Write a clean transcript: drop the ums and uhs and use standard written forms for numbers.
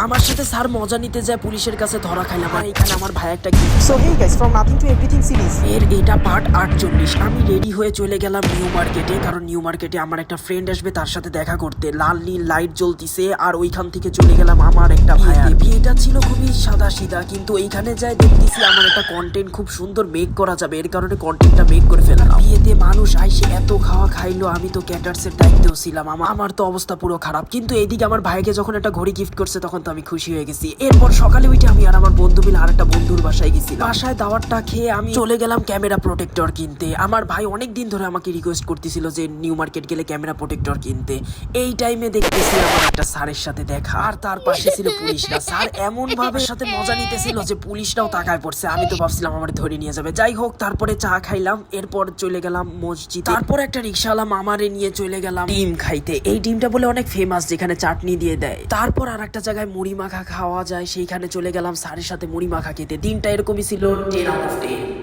আমার সাথে স্যার মজা নিতে যায়, পুলিশের কাছে ধরা খাইলাম। আর এখানে আমার ভাই একটা gift. So hey guys, from Nothing to Everything series. এর এটা পার্ট 48। আমি রেডি হয়ে চলে গেলাম নিউ মার্কেটে, কারণ নিউ মার্কেটে আমার একটা ফ্রেন্ড আসবে, তার সাথে দেখা করতে। লাল নীল লাইট জ্বলতিছে, আর ওইখান থেকে চলে গেলাম আমার একটা ভাইয়ার বিয়েটা ছিল খুবই সাদা সিধা, কিন্তু এইখানে যাই দেখতেছি আমার একটা কন্টেন্ট খুব সুন্দর মেক করা যাবে, এর কারণে কন্টেন্টটা মেক করে ফেললাম। বিয়েতে মানুষ আইসে এত খাওয়া খাইলো, আমি তো ক্যাটার্সের দায়িত্বেও ছিলাম, আমার তো অবস্থা পুরো খারাপ। কিন্তু এইদিকে আমার ভাইকে যখন একটা ঘড়ি গিফট করছে, তখন তো আমি খুশি হয়ে গেছি। এরপর সকালে উঠে আমি আর আমার বন্ধু মিলে আরেকটা বন্ধুর বাসায় গেছি। বাসায় দাওয়াতটা খেয়ে আমি চলে গেলাম ক্যামেরা প্রোটেক্টর কিনতে। আমার ভাই অনেক দিন ধরে আমাকে রিকোয়েস্ট করতেছিল যে নিউ মার্কেট গেলে ক্যামেরা প্রোটেক্টর কিনতে। এই টাইমে দেখতেছি আমার একটা স্যারের সাথে দেখা, আর তার পাশে ছিল পুলিশরা। স্যার এমন ভাবে সাথে মজা নিতেছিল যে পুলিশরাও তাকায় পড়ছে। আমি তো ভাবছিলাম আমার ধরে নিয়ে যাবে। যাই হোক, তারপরে চা খাইলাম, এরপর চলে গেলাম মসজিদ। তারপর একটা রিক্সাওয়ালা মামারে নিয়ে চলে গেলাম ডিম খাইতে। এই ডিমটা বলে অনেক ফেমাস, যেখানে চাটনি দিয়ে দেয়। তারপর আর একটা জায়গায় মুড়ি মাখা খাওয়া যায়, সেইখানে চলে গেলাম স্যারের সাথে মুড়ি মাখা খেতে। দিনটা এরকমই ছিল 10 out of 10।